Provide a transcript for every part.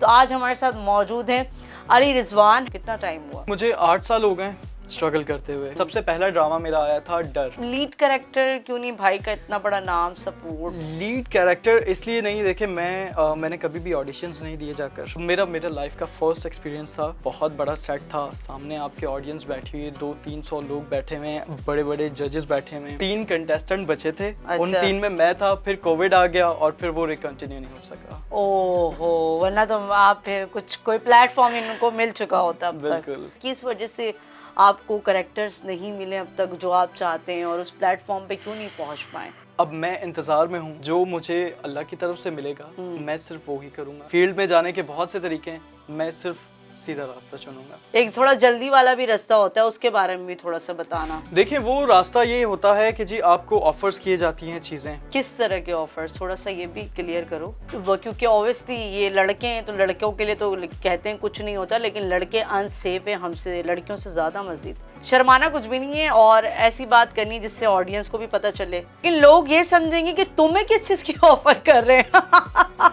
आज हमारे साथ मौजूद हैं अली रिजवान। कितना टाइम हुआ? मुझे 8 साल हो गए स्ट्रगल करते हुए। सबसे पहला ड्रामा मेरा आया था डर। लीड कैरेक्टर क्यों नहीं भाई का इतना बड़ा नाम सपोर्ट? लीड कैरेक्टर इसलिए नहीं, देखे मैंने कभी भी ऑडिशंस नहीं दिए जाकर। मेरा लाइफ का फर्स्ट एक्सपीरियंस था। बहुत बड़ा सेट था, सामने आपके ऑडियंस बैठी हुई, 200-300 लोग बैठे हुए, बड़े बड़े जजेस बैठे हुए, 3 कंटेस्टेंट बचे थे। उन 3 में मैं था। फिर कोविड आ गया और फिर वो कंटिन्यू नहीं हो सका। ओहो, वरना तो आप फिर कोई प्लेटफॉर्म इनको मिल चुका होता अब तक। बिल्कुल। किस वजह से आपको कैरेक्टर्स नहीं मिले अब तक जो आप चाहते हैं, और उस प्लेटफॉर्म पे क्यों नहीं पहुंच पाए? अब मैं इंतजार में हूँ, जो मुझे अल्लाह की तरफ से मिलेगा मैं सिर्फ वो ही करूँगा। फील्ड में जाने के बहुत से तरीके हैं, मैं सिर्फ सीधा रास्ता चुनूंगा। एक थोड़ा जल्दी वाला भी रास्ता होता है, उसके बारे में भी थोड़ा सा बताना। देखिए, वो रास्ता ये होता है कि जी आपको ऑफर्स किए जाती हैं चीजें। किस तरह के ऑफर्स, थोड़ा सा ये भी क्लियर करो। वो क्योंकि ऑब्वियसली ये लड़के हैं तो लड़कों के लिए तो कहते हैं कुछ नहीं होता, लेकिन लड़के अनसेफ है हमसे, लड़कियों से ज्यादा मजीद। शर्माना कुछ भी नहीं है और ऐसी बात करनी है जिससे ऑडियंस को भी पता चले, लेकिन लोग ये समझेंगे कि तुम्हें किस चीज की ऑफर कर रहे हैं।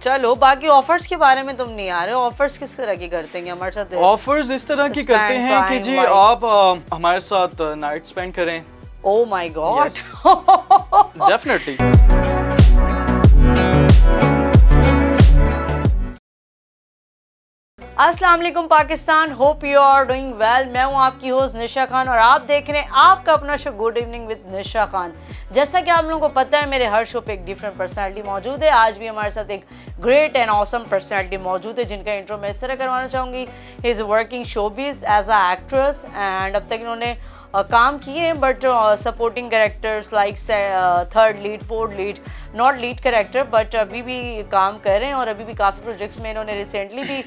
चलो, बाकी ऑफर्स के बारे में तुम नहीं आ रहे हो। ऑफर्स किस तरह की करते हैं हमारे साथ? ऑफर्स इस तरह की करते हैं कि जी आप हमारे साथ नाइट स्पेंड करें। Oh my god, definitely. अस्सलाम वालेकुम Pakistan, hope you are doing well. मैं हूं आपकी होस्ट निशा खान और आप देख रहे हैं आपका अपना शो गुड इवनिंग विद निशा खान। जैसा कि आप लोगों को पता है, मेरे हर शो पे एक डिफरेंट पर्सनालिटी मौजूद है। आज भी हमारे साथ एक ग्रेट एंड ऑसम पर्सनालिटी मौजूद है, जिनका इंट्रो मैं इस तरह करवाना चाहूँगी। He is working showbiz as a actress and अब तक इन्होंने काम किए हैं, but supporting characters like 3rd lead 4th lead, not lead character, but अभी भी काम कर रहे हैं और अभी भी काफ़ी प्रोजेक्ट्स में इन्होंने रिसेंटली भी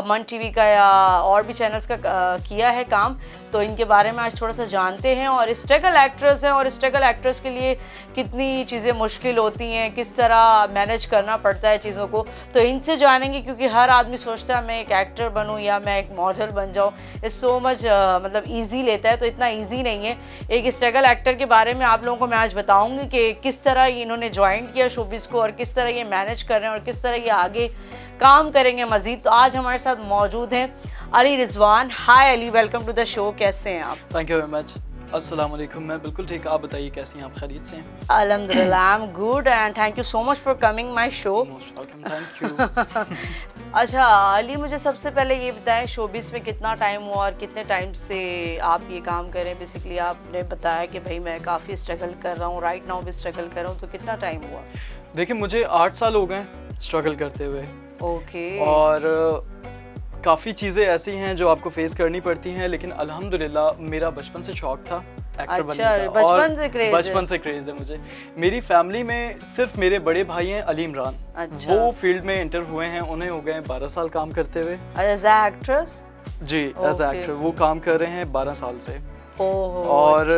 मन टीवी का या और भी चैनल्स का किया है काम। तो इनके बारे में आज थोड़ा सा जानते हैं, और स्ट्रगल एक्ट्रेस हैं, और स्ट्रगल एक्ट्रेस के लिए कितनी चीज़ें मुश्किल होती हैं, किस तरह मैनेज करना पड़ता है चीज़ों को, तो इनसे जानेंगे। क्योंकि हर आदमी सोचता है मैं एक एक्टर बनूं या मैं एक मॉडल बन जाऊं, इट्स सो मच मतलब ईजी लेता है, तो इतना ईजी नहीं है। एक स्ट्रगल एक्टर के बारे में आप लोगों को मैं आज बताऊँगी कि किस तरह इन्होंने ज्वाइन किया शोबिज़ को और किस तरह ये मैनेज कर रहे हैं और किस तरह ये आगे काम करेंगे मजीद। तो आज हमारे साथ मौजूद हैं Ali Rizwan. Hi Ali, welcome to the show. कैसे हैं आप? Thank you very much. अस्सलाम वालेकुम। मैं बिल्कुल ठीक, आप बताइए कैसी हैं आप? खैरियत से हैं? अल्हम्दुलिल्लाह, I am good and thank you so much for coming my show. Most welcome. Thank you. अच्छा अली, मुझे सबसे पहले ये बताएं, शोबिज़ में कितना टाइम हुआ और कितने टाइम से आप ये काम कर रहे हैं? बेसिकली आपने बताया कि भाई मैं काफ़ी स्ट्रगल कर रहा हूँ, राइट नाउ भी स्ट्रगल कर रहा हूँ, तो कितना टाइम हुआ? देखिए, मुझे 8 साल हो गए स्ट्रगल करते हुए। ओके। और काफ़ी चीज़ें ऐसी हैं जो आपको फेस करनी पड़ती हैं, लेकिन अल्हम्दुलिल्लाह मेरा बचपन से शौक था एक्टर बनने का। बचपन से क्रेज़ है मुझे। मेरी फैमिली में सिर्फ मेरे बड़े भाई हैं अली इमरान। अच्छा। वो फील्ड में एंटर हुए हैं, उन्हें हो गए 12 साल काम करते हुए। As a actress? जी, एज एक्टर वो काम कर रहे हैं 12 साल से। ओहो, और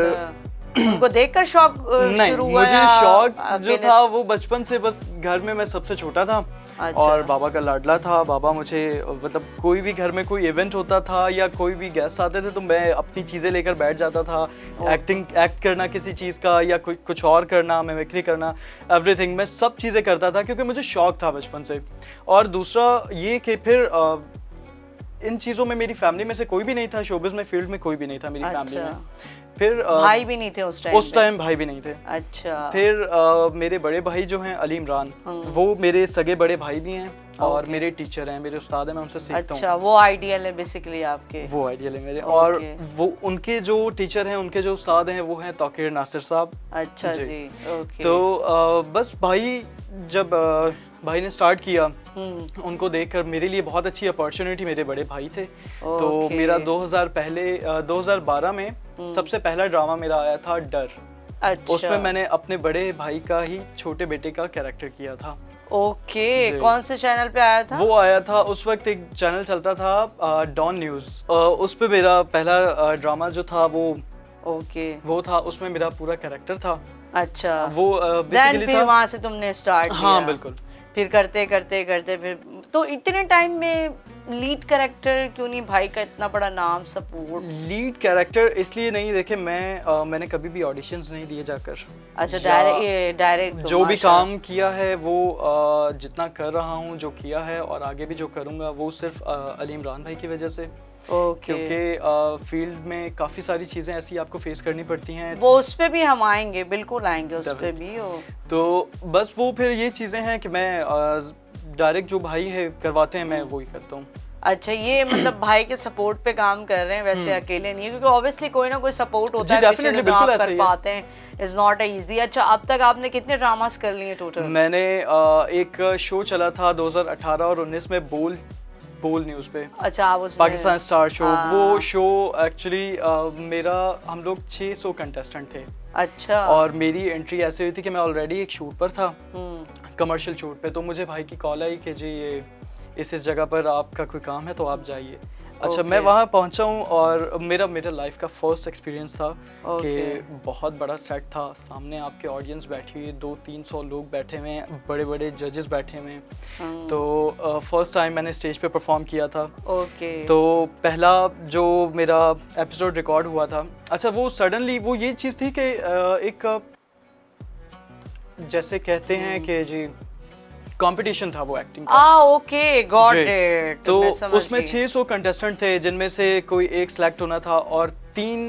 उनको देखकर शौक नहीं, शुरू हुआ? मुझे शौक जो था वो बचपन से, बस घर में मैं सबसे छोटा था। अच्छा। और बाबा का लाडला था। बाबा मुझे मतलब कोई भी घर में कोई इवेंट होता था या कोई भी गेस्ट आते थे तो मैं अपनी चीज़ें लेकर बैठ जाता था। एक्ट करना किसी चीज़ का या कुछ और करना, मिमिक्री करना, एवरीथिंग मैं सब चीज़ें करता था क्योंकि मुझे शौक था बचपन से। और दूसरा ये कि फिर इन चीज़ों में मेरी फैमिली में से कोई भी नहीं था, शोबिज़ में फील्ड में कोई भी नहीं था मेरी फैमिली में। फिर भाई भी नहीं थे उस टाइम? भाई भी नहीं थे। अच्छा। फिर मेरे बड़े भाई जो हैं अली इमरान, वो मेरे सगे बड़े भाई भी हैं और मेरे टीचर हैं, मेरे उस्ताद हैं, मैं उनसे सीखता हूँ। अच्छा, वो आइडियल है बेसिकली आपके? वो आइडियल है मेरे। और वो उनके जो टीचर हैं, उनके जो उस्ताद हैं, वो हैं तौकीर नासिर साहब। अच्छा जी। ओके। तो बस जब भाई ने स्टार्ट किया, उनको देखकर मेरे लिए बहुत अच्छी अपॉर्चुनिटी, मेरे बड़े भाई थे। तो मेरा 2012 में सबसे पहला ड्रामा मेरा आया था डर। अच्छा। उसमें मैंने अपने बड़े भाई का ही छोटे बेटे का कैरेक्टर किया था। ओके। कौन से चैनल पे आया था? वो आया था उस वक्त, एक चैनल चलता था डॉन न्यूज़, उस पे मेरा पहला ड्रामा जो था वो था। उसमें मेरा पूरा कैरेक्टर था। अच्छा। वो बेसिकली फिर वहाँ से तुमने स्टार्ट किया? हाँ बिल्कुल। फिर करते फिर तो इतने टाइम में लीड कैरेक्टर क्यों नहीं भाई का इतना बड़ा नाम सपोर्ट? लीड कैरेक्टर इसलिए नहीं, देखे मैंने कभी भी ऑडिशंस नहीं दिए जाकर। अच्छा, या डायरेक्ट जो भी काम किया है वो जितना कर रहा हूँ, जो किया है और आगे भी जो करूँगा वो सिर्फ अली इमरान भाई की वजह से। ओके, क्योंकि फील्ड में काफ़ी सारी चीज़ें ऐसी आपको फेस करनी पड़ती हैं। वो उस पे भी हम आएंगे, बिल्कुल आएंगे उस पे भी। तो बस वो फिर ये चीज़ें हैं कि मैं डायरेक्ट जो भाई है करवाते हैं मैं वही करता हूँ। अच्छा, ये मतलब भाई के सपोर्ट पे काम कर रहे हैं, वैसे अकेले नहीं है, क्योंकि ऑब्वियसली कोई ना कोई सपोर्ट होता है पीछे जो आप कर पाते हैं, इज नॉट इजी। अच्छा, अब तक आपने कितने ड्रामास कर लिए टोटल? मैंने एक शो चला था 2018 और 19 में बोल न्यूज़ पे। अच्छा, आप उसमें पाकिस्तान स्टार शो, वो शो एक्चुअली मेरा, हम लोग 600 कंटेस्टेंट थे। अच्छा। और मेरी एंट्री ऐसे हुई थी कि मैं ऑलरेडी एक शूट पर था, कमर्शियल शूट पे, तो मुझे भाई की कॉल आई कि जी ये इस जगह पर आपका कोई काम है तो आप जाइए। अच्छा, मैं वहाँ पहुँचा हूँ और मेरा लाइफ का फर्स्ट एक्सपीरियंस था कि बहुत बड़ा सेट था, सामने आपके ऑडियंस बैठी हुई, 200-300 लोग बैठे हुए हैं, बड़े बड़े जजेस बैठे हुए हैं। तो फर्स्ट टाइम मैंने स्टेज पे परफॉर्म किया था। तो पहला जो मेरा एपिसोड रिकॉर्ड हुआ था, अच्छा वो सडनली वो ये चीज़ थी कि एक जैसे कहते हैं कि जी कंपटीशन था वो एक्टिंग का। Okay, got it. तो उसमें 600 कंटेस्टेंट थे जिनमें से कोई एक सिलेक्ट होना था और 3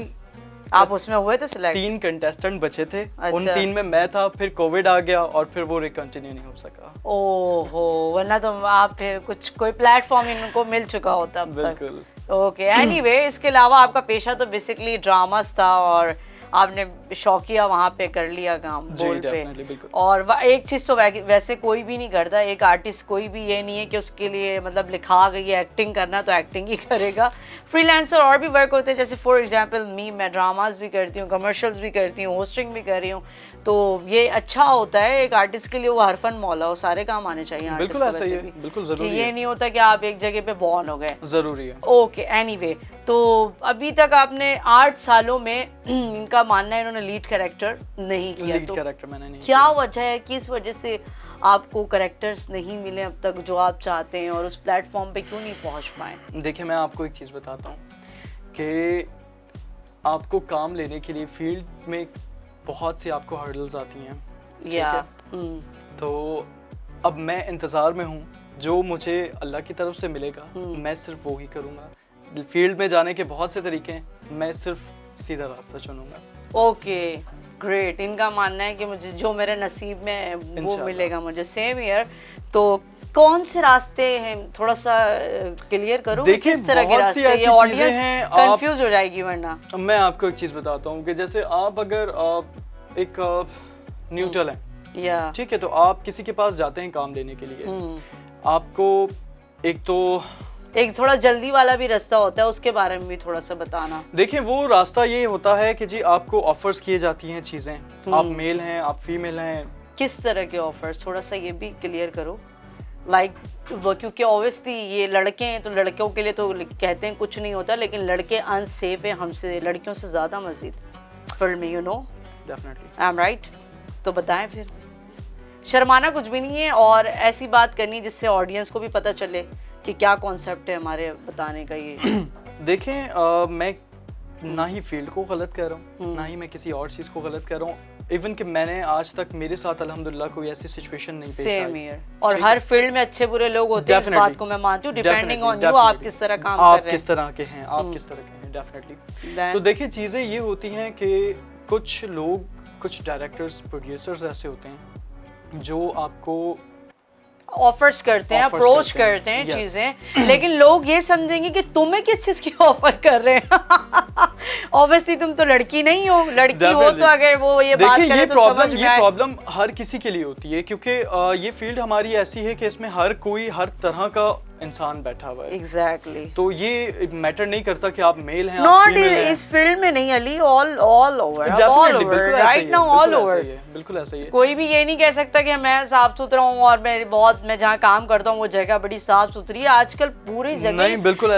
आप उसमें हुए थे सिलेक्ट? 3 कंटेस्टेंट बचे थे। अच्छा। उन 3 में मैं था, फिर कोविड आ गया और फिर वो कंटिन्यू नहीं हो सका। ओहो, वरना तो आप फिर कोई प्लेटफॉर्म इनको मिल चुका होता अब तक। बिल्कुल। ओके, एनीवे, इसके अलावा आपका पेशा तो बेसिकली ड्रामास था और आपने शौकिया वहाँ पे कर लिया काम बोल पे। और एक चीज़ तो वैसे कोई भी नहीं करता, एक आर्टिस्ट कोई भी ये नहीं है कि उसके लिए मतलब लिखा गई है एक्टिंग करना तो एक्टिंग ही करेगा। फ्रीलांसर और भी वर्क होते हैं, जैसे फॉर एग्जांपल मैं ड्रामास भी करती हूँ, कमर्शियल्स भी करती हूँ, होस्टिंग भी कर रही हूँ। तो ये अच्छा होता है एक आर्टिस्ट के लिए, वो हरफन मौला हो, सारे काम आने चाहिए आर्टिस्ट को। वैसे भी बिल्कुल जरूरी है, ये नहीं होता कि आप एक जगह पे बॉर्न हो गए, जरूरी है। ओके, एनीवे, तो अभी तक आपने 8 सालों में इनका मानना है इन्होंने लीड कैरेक्टर नहीं किया, लीड तो कैरेक्टर मैंने नहीं क्या वजह है, किस वजह से आपको कैरेक्टर्स नहीं मिले अब तक जो आप चाहते हैं और उस प्लेटफॉर्म पे क्यों नहीं पहुंच पाए? देखिए, मैं आपको एक चीज़ बताता हूँ कि आपको काम लेने के लिए फील्ड में बहुत सी आपको हर्डल्स आती हैं। या तो अब मैं इंतज़ार में हूँ, जो मुझे अल्लाह की तरफ से मिलेगा मैं सिर्फ वो ही करूँगा। फील्ड में जाने के बहुत से तरीके हैं, मैं सिर्फ सीधा रास्ता चुनूंगा। Okay, great. इनका मानना है कि मुझे जो मेरे नसीब में है वो मिलेगा मुझे। Same year. तो कौन से रास्ते हैं, थोड़ा सा क्लियर करो कि किस तरह के रास्ते, ये ऑडियंस कंफ्यूज हो जाएगी वरना। मैं आपको एक चीज़ बताता हूँ कि जैसे आप अगर एक न्यूट्रल हैं, ठीक है, तो आप किसी के पास जाते हैं काम लेने के लिए, आपको एक थोड़ा जल्दी वाला भी रास्ता होता है, उसके बारे में भी थोड़ा सा बताना। देखिए, वो रास्ता ये होता है कि जी आपको ऑफर्स किए जाती हैं चीज़ें, आप मेल हैं, आप फीमेल हैं। किस तरह के ऑफर्स, थोड़ा सा ये भी क्लियर करो। क्योंकि ऑब्वियसली ये लड़के हैं तो लड़कों के लिए तो कहते हैं कुछ नहीं होता, लेकिन लड़के अनसेफ है हमसे, लड़कियों से ज़्यादा मजीद फील्ड में, you know. Definitely, I am right. तो बताएं फिर, शर्माना कुछ भी नहीं है और ऐसी बात करनी जिससे ऑडियंस को भी पता चले कि क्या कॉन्सेप्ट है हमारे बताने का। ये देखें, मैं ना ही फील्ड को गलत कह रहा हूँ, ना ही मैं किसी और चीज़ को गलत कह रहा हूँ। इवन कि मैंने आज तक, मेरे साथ अल्हम्दुलिल्लाह कोई ऐसी सिचुएशन नहीं पेश आई। Same here. और हर फील्ड में अच्छे बुरे लोग होते हैं, इस बात को मैं मानती हूँ, डिपेंडिंग ऑन यू, आप किस तरह काम कर रहे हैं, आप किस तरह के हैं, आप किस तरह के हैं, डेफिनेटली। तो देखिए, चीज़ें ये होती हैं कि कुछ लोग, कुछ डायरेक्टर्स, प्रोड्यूसर्स ऐसे होते हैं जो आपको ऑफर्स करते हैं, अप्रोच करते हैं चीजें, लेकिन लोग ये समझेंगे कि तुम्हें किस चीज की ऑफर कर रहे हैं। ऑब्वियसली तुम तो लड़की नहीं हो, लड़की हो तो अगर वो ये बात करे तो समझ में आए। ये प्रॉब्लम हर किसी के लिए होती है, क्योंकि ये फील्ड हमारी ऐसी है कि इसमें हर कोई हर तरह का इंसान बैठा हुआ है। एग्जैक्टली। तो ये मैटर नहीं करता कि आप मेल हैं, आप फीमेल हैं। इस फील्ड में नहीं Ali, all over, right now all over, बिल्कुल ऐसा ही है। कोई भी ये नहीं कह सकता कि मैं साफ सुथरा हूँ और मैं जहाँ काम करता हूँ वो जगह बड़ी साफ सुथरी है। आजकल पूरी जगह,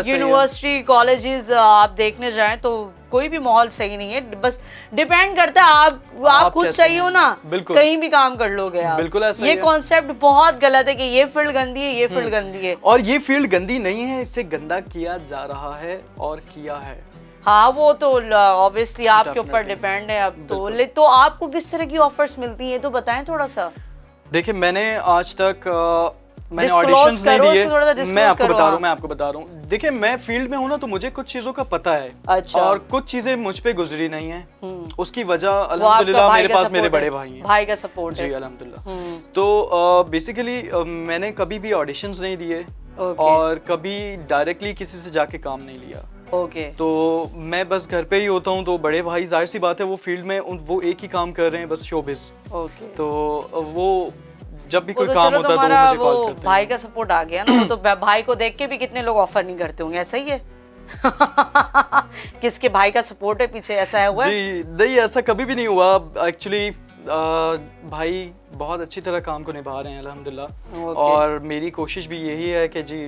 यूनिवर्सिटी, कॉलेजेस आप देखने जाएं तो कोई भी माहौल सही नहीं है। बस डिपेंड करता है आप खुद सही हो ना, कहीं भी काम कर लोगे आप। बिल्कुल ऐसा ये कॉन्सेप्ट बहुत गलत है कि ये फील्ड गंदी है, ये फील्ड गंदी है। और ये फील्ड गंदी नहीं है, इससे गंदा किया जा रहा है और किया है। हाँ वो तो ऑब्वियसली आपके ऊपर Definitely. डिपेंड है अब तो बिल्कुल। तो आपको किस तरह की ऑफर्स मिलती हैं तो बताएं थोड़ा सा। देखिए मैंने आज तक मैंने Disclose ऑडिशंस नहीं करो, दिए। इसको थोड़ा सा disclose मैं आपको करो, बता रहा हाँ। हूँ, मैं आपको बता रहा हूँ। देखिए मैं फील्ड में हूँ ना, तो मुझे कुछ चीजों का पता है। अच्छा। और कुछ चीजें मुझ पे गुजरी नहीं है। उसकी वजह वो आपका अल्हम्दुलिल्लाह भाई मेरे का पास मेरे support है, बड़े भाई हैं। भाई का सपोर्ट जी है। अल्हम्दुलिल्लाह। तो बेसिकली मैंने कभी भी ऑडिशंस नहीं दिए Okay. और कभी डायरेक्टली किसी से जाके काम नहीं लिया। ओके तो मैं बस घर पे ही होता हूँ, तो बड़े भाई जाहिर सी बात है वो फील्ड में वो एक ही काम कर रहे हैं, बस शोबिज। ओके तो वो जब भी वो कोई तो काम चलो होता है तो वो तुम्हारा मुझे कॉल वो करते भाई हैं। का सपोर्ट आ गया ना, वो तो भाई को देख के भी कितने लोग ऑफर नहीं करते होंगे, ऐसा ही है। किसके भाई का सपोर्ट है पीछे, ऐसा है हुआ है? जी नहीं, ऐसा कभी भी नहीं हुआ एक्चुअली। भाई बहुत अच्छी तरह काम को निभा रहे हैं अल्हम्दुलिल्लाह। Okay. और मेरी कोशिश भी यही है कि जी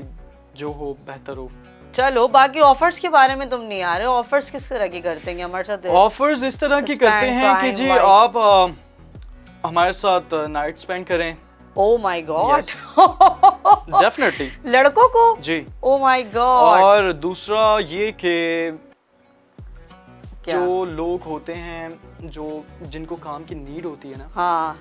जो हो बेहतर हो। चलो बाकी ऑफर्स के बारे में तुम नहीं आ रहे हो, ऑफर्स किस तरह की करते हैं हमारे साथ? ऑफर्स इस तरह की करते Spend हैं कि time, जी wife. आप हमारे साथ नाइट स्पेंड करें। ओ माय गॉड। डेफिनेटली लड़कों को? जी। Oh my God. और दूसरा ये कि क्या? जो लोग होते हैं जो जिनको काम की नीड होती है ना, हाँ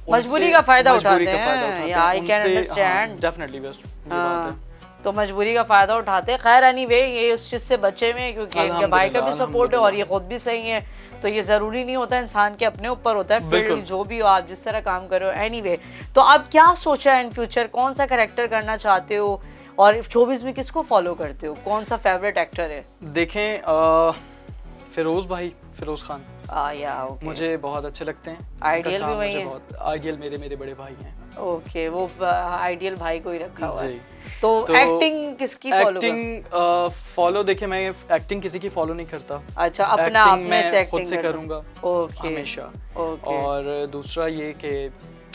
मजबूरी का फायदा उठाते हैं, या आई कैन अंडरस्टैंड। डेफिनेटली बस ये बात है। तो मजबूरी का फायदा उठाते हैं। खैर एनीवे ये उस चीज से बचे हुए हैं क्योंकि इनके भाई का भी सपोर्ट है और ये खुद भी सही है, तो ये जरूरी नहीं होता, इंसान के अपने ऊपर होता है बिल्कुल। फील्ड जो भी हो, आप जिस तरह काम कर रहे हो। एनीवे तो अब क्या सोचा है इन फ्यूचर, कौन सा कैरेक्टर करना चाहते हो और शोबिज़ में किसको फॉलो करते हो, कौन सा फेवरेट एक्टर है? देखें फिरोज भाई, फिरोज खान या ओके मुझे बहुत अच्छे लगते हैं। आइडियल उनका भी काम वही मुझे है? बहुत आइडियल मेरे बड़े भाई हैं। ओके वो आइडियल भाई को ही रखा हुआ है। जी। तो तो एक्टिंग किसकी फॉलो कर? एक्टिंग फॉलो देखिए मैं एक्टिंग किसी की फॉलो नहीं करता। अच्छा अपना Acting अपने से मैं एक्टिंग खुद से करूंगा ओके हमेशा। ओके और दूसरा ये कि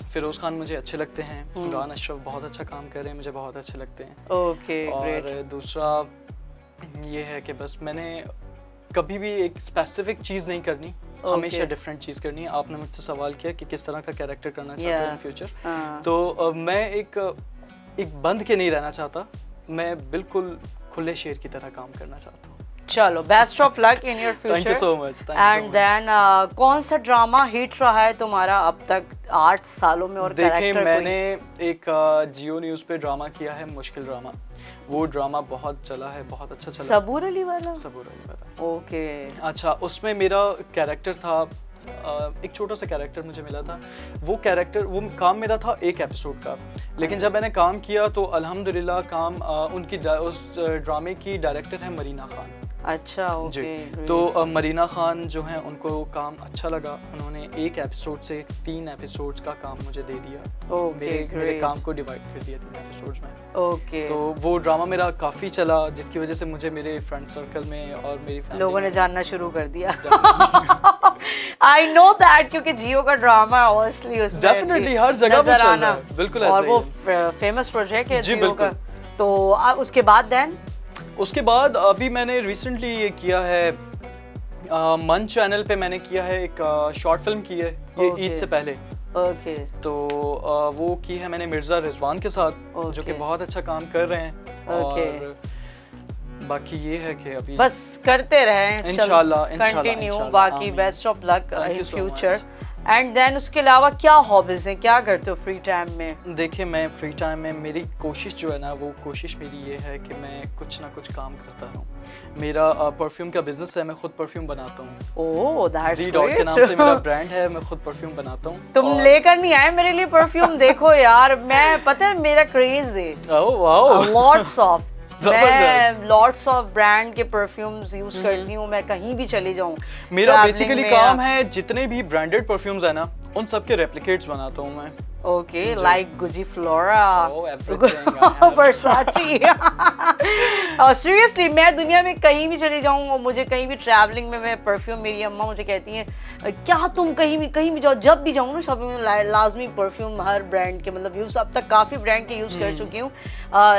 फिरोज खान मुझे अच्छे लगते हैं। हम्म। रान अशरफ बहुत अच्छा काम कर रहे हैं, मुझे बहुत अच्छे लगते हैं। Okay great. और दूसरा ये है कि बस मैंने कभी भी एक स्पेसिफिक चीज़ नहीं करनी, हमेशा डिफरेंट चीज़ करनी है। आपने मुझसे सवाल किया कि किस तरह का कैरेक्टर करना चाहते हो इन फ्यूचर, हाँ। तो मैं एक बंद के नहीं रहना चाहता, मैं बिल्कुल खुले शेर की तरह काम करना चाहता हूँ। चलो best of luck in your future. Thank you so much. And then कौन सा ड्रामा हिट रहा है तुम्हारा अब तक 8 सालों में और देखें कैरेक्टर मैंने एक जियो न्यूज़ पे ड्रामा किया है, मुश्किल ड्रामा। वो ड्रामा बहुत चला है, बहुत अच्छा चला। सबूर अली वाला? सबूर अली वाला। ओके अच्छा, उसमें मेरा कैरेक्टर था एक छोटा सा कैरेक्टर मुझे मिला था। वो काम मेरा था एक एपिसोड का, लेकिन जब मैंने काम किया तो अल्हम्दुलिल्लाह काम उस ड्रामे की डायरेक्टर है मरीना खान। अच्छा जी। ओके तो मरीना खान जो हैं उनको काम अच्छा लगा, उन्होंने एक एपिसोड से 3 एपिसोड्स का काम मुझे दे दिया। ओके मेरे ग्रेट काम को डिवाइड कर दिया 3 एपिसोड्स में। ओके तो वो ड्रामा मेरा काफ़ी चला, जिसकी वजह से मुझे मेरे फ्रेंड सर्कल में और मेरी फैमिली लोगों ने जानना शुरू कर दिया। आई नो दैट क्योंकि जियो का ड्रामा ऑब्वियसली उसमें डेफिनेटली हर जगह वो नजर चल आना। रहा है, बिल्कुल और ऐसा वो ही है। फेमस प्रोजेक्ट है जी, जियो का। बिल्कुल। तो उसके बाद देन उसके बाद अभी मैंने रिसेंटली ये किया है मन चैनल पे मैंने किया है, एक शॉर्ट फिल्म की है ये Okay. ईद से पहले। ओके तो वो की है मैंने मिर्ज़ा रिजवान के साथ, जो कि Okay. बहुत अच्छा काम कर रहे हैं। Okay. और बाकी ये है कि अभी बस करते रहें इंशाल्लाह, कंटिन्यू। इंशाल्लाह, बाकी आमीन। Best of luck Thank in you so future. much. And then उसके अलावा क्या हॉबीज हैं, क्या करते हो फ्री टाइम में? देखिए मैं फ्री टाइम में मेरी कोशिश जो है ना, वो कोशिश मेरी ये है कि मैं कुछ ना कुछ काम करता रहूँ। मेरा परफ्यूम का बिजनेस है, मैं खुद परफ्यूम बनाता हूँ। ओह दैट्स Z Dot के नाम से मेरा ब्रांड है, मैं खुद परफ्यूम बनाता हूँ। तुम और- लेकर नहीं आए मेरे लिए परफ्यूम? देखो यार मैं पता है मेरा क्रेज है ओह वाओ लॉट्स ऑफ मैं जबरदस्त। लॉट्स ऑफ ब्रांड के परफ्यूम्स यूज करती हूँ, मैं कहीं भी चली जाऊँ। मेरा traveling बेसिकली में काम या- है जितने भी ब्रांडेड परफ्यूम्स है ना, उन सब के रेप्लिकेट्स बनाता हूँ मैं। Okay like Guzzi flora, Oh, everything I have. Versace. Seriously मैं दुनिया में कहीं भी चली जाऊँ और मुझे कहीं भी ट्रैवलिंग में मैं परफ्यूम, मेरी अम्मा मुझे कहती हैं क्या तुम कहीं भी जाओ, जब भी जाऊँ ना शॉपिंग में लाजमी परफ्यूम हर ब्रांड के, मतलब यूज़ अब तक काफ़ी ब्रांड के यूज़ कर चुकी हूँ,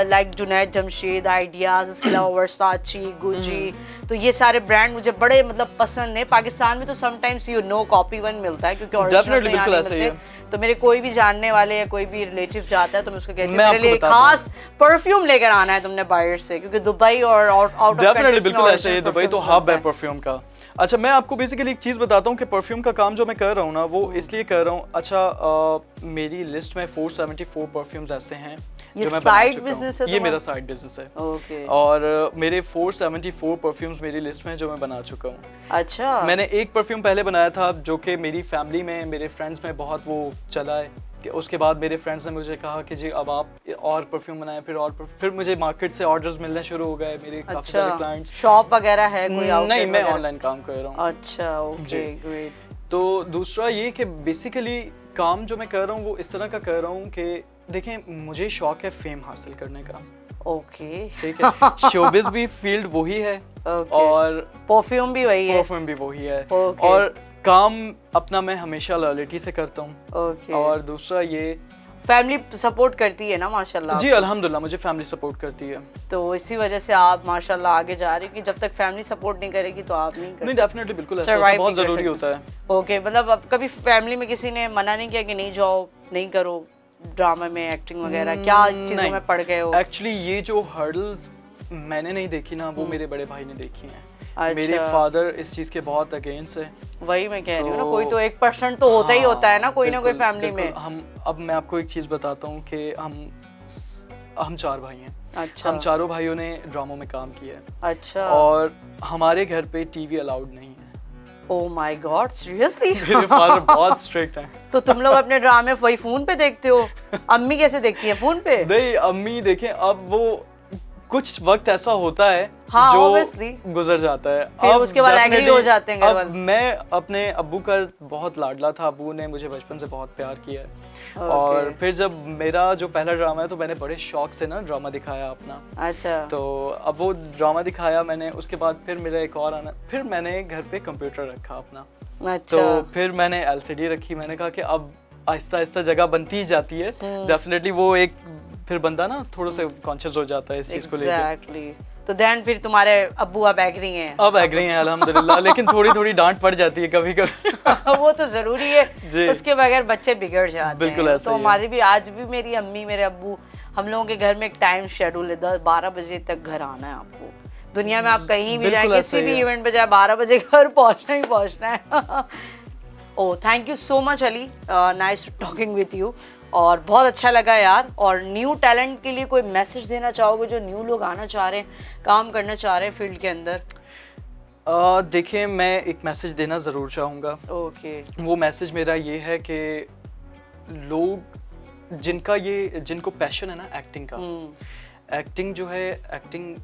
लाइक जुनैद जमशेद, आइडियाज़, इसके अलावा वर्साची, गुजी। तो ये सारे ब्रांड मुझे बड़े मतलब पसंद है। पाकिस्तान में तो समटाइम्स कॉपी वन मिलता है क्योंकि original Definitely, तो यहाँ बिल्कुल नहीं ऐसा ही मिलते। तो मेरे कोई भी जाने जानने वाले या कोई भी रिलेटिव जाता है तो मैं उसको कहती हूँ मैं मेरे आपको लिए बताता हूँ। खास परफ्यूम लेकर आना है तुमने बाहर से, क्योंकि दुबई और आउट ऑफ डेफिनेटली बिल्कुल ऐसे ही, दुबई तो हब है परफ्यूम का। अच्छा मैं आपको बेसिकली एक चीज बताता हूँ कि परफ्यूम का काम जो मैं कर रहा हूँ ना वो इसलिए कर रहा हूँ। अच्छा मेरी लिस्ट में 474 परफ्यूम्स ऐसे हैं ये जो मैं बना side चुका हूँ। business है ये तुम्हारा? मेरा साइड बिजनेस है। ओके, और मेरे 474 परफ्यूम्स मेरी लिस्ट में जो मैं बना चुका हूँ। अच्छा मैंने एक परफ्यूम पहले बनाया था जो कि मेरी फैमिली में, मेरे फ्रेंड्स में बहुत वो चला है कि उसके बाद मेरे फ्रेंड्स ने मुझे कहा कि जी अब आप और परफ्यूम बनाएं, फिर मुझे मार्केट से ऑर्डर्स मिलने शुरू हो गए, मेरे काफ़ी सारे अच्छा, क्लाइंट्स। शॉप वगैरह है कोई नहीं, आउटलेट मैं वगैरह? ऑनलाइन काम कर रहा हूँ। अच्छा ओके, जी। ग्रेट। तो दूसरा ये कि बेसिकली काम जो मैं कर रहा हूँ वो इस तरह का कर रहा हूँ कि देखें मुझे शौक है फेम हासिल करने का, ओके ठीक है। शोबिज भी फील्ड वही है ओके, और परफ्यूम भी वही है। परफ्यूम भी वही है ओके। और काम अपना मैं हमेशा लॉयल्टी से करता हूँ। ओके, और दूसरा ये फैमिली सपोर्ट करती है ना माशाल्लाह जी आपको? अल्हम्दुलिल्लाह मुझे फैमिली सपोर्ट करती है। तो इसी वजह से आप माशाल्लाह आगे जा रही, कि जब तक फैमिली सपोर्ट नहीं करेगी तो आप नहीं कर नहीं सकते। डेफिनेटली बिल्कुल ऐसा होता है, Survive बहुत नहीं कर ज़रूरी सकते। होता है। ओके, मतलब अब कभी फैमिली में किसी ने मना नहीं किया कि नहीं जाओ, नहीं करो ड्रामा में एक्टिंग वगैरह, क्या चीजों नहीं। में पड़ गए हो? एक्चुअली ये जो हर्डल्स मैंने नहीं देखी ना वो मेरे बड़े भाई ने देखी हैं। अच्छा। मेरे फादर इस चीज़ के बहुत अगेंस्ट है। वही मैं कह रही हूँ ना, तो- कोई तो 1% तो होता ही होता है ना, कोई ना कोई बिल्कुल, फैमिली में। बिल्कुल। अब मैं आपको एक चीज़ बताता हूँ कि हम 4 भाई हैं। अच्छा हम चारों भाइयों ने ड्रामों में काम किया है अच्छा, और हमारे घर पे टीवी अलाउड नहीं है। ओ माय गॉड, सीरियसली? मेरे फादर बहुत स्ट्रिक्ट हैं। तो तुम लोग अपने ड्रामे वही फोन पे देखते हो? अम्मी कैसे देखती है, फोन पे? नहीं अम्मी देखें अब वो कुछ वक्त ऐसा होता है हाँ, जो obviously। गुजर जाता है। फिर अब उसके बाद agree definitely- हो जाते हैं घर अब वाले। मैं अपने अब्बू का बहुत लाडला था, अब्बू ने मुझे बचपन से बहुत प्यार किया है। और फिर जब मेरा जो पहला ड्रामा है तो मैंने बड़े शौक से ना ड्रामा दिखाया अपना। अच्छा तो अब वो ड्रामा दिखाया मैंने, उसके बाद फिर मेरा एक और आना, फिर मैंने घर पे कंप्यूटर रखा अपना। अच्छा, तो फिर मैंने एलसीडी रखी। मैंने कहा कि अब आहिस्ता आहिस्ता जगह बनती ही जाती है। डेफिनेटली वो एक फिर बंदा ना थोड़ा सा कॉन्शियस हो जाता है इस चीज को लेकर। एग्जैक्टली। तो देन फिर तुम्हारे अब्बू अब एग्री हैं? अब एग्री हैं अल्हम्दुलिल्लाह, लेकिन थोड़ी थोड़ी डांट पड़ जाती है कभी कभी। वो तो जरूरी है, जी। उसके बगैर बच्चे बिगड़ जाते बिल्कुल हैं। ऐसा तो ही है। हमारी भी आज भी मेरी अम्मी मेरे अब्बू, हम लोगों के घर में एक टाइम शेड्यूल है, 10-12 बजे तक घर आना है आपको। दुनिया में आप कहीं भी जाए, बिल्कुल ऐसा किसी ही भी है। इवेंट पे जाए, 12 बजे घर पहुंचना ही पहुंचना है। Oh thank you so much Ali, nice talking with you, और बहुत अच्छा लगा यार। और न्यू टैलेंट के लिए कोई मैसेज देना चाहोगे जो न्यू लोग आना चाह रहे हैं, काम करना चाह रहे हैं फील्ड के अंदर? देखिए मैं एक मैसेज देना ज़रूर चाहूँगा। ओके, वो मैसेज मेरा ये है कि लोग जिनको पैशन है ना एक्टिंग का, एक्टिंग जो है, एक्टिंग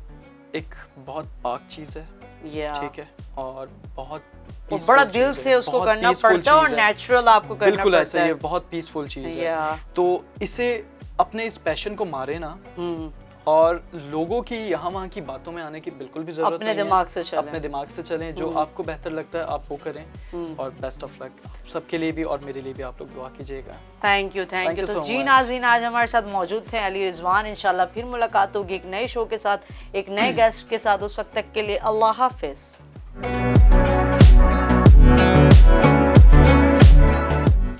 एक बहुत पाक चीज़ है, या ठीक है, और बहुत वो peaceful बड़ा चीज़ दिल है, से उसको बहुत करना peaceful पड़ता है और चीज़ है। नेचुरल आपको करना बिल्कुल पड़ता ऐसा ही है। है, बहुत पीसफुल चीज़ है। या तो इसे अपने इस पैशन को मारे ना, और लोगों की यहाँ वहाँ की बातों में आने की बिल्कुल भी जरूरत अपने नहीं है। दिमाग से चलें। अपने दिमाग से चलें, जो आपको बेहतर लगता है आप वो करें। और बेस्ट ऑफ लक सबके लिए भी, और मेरे लिए भी आप लोग दुआ कीजिएगा। थैंक यू Thank you तो so जी much. नाज़रीन, आज हमारे साथ मौजूद थे अली रिजवान। इंशाल्लाह फिर मुलाकात होगी एक नए शो के साथ, एक नए गेस्ट के साथ। उस वक्त तक के लिए अल्लाह हाफिज।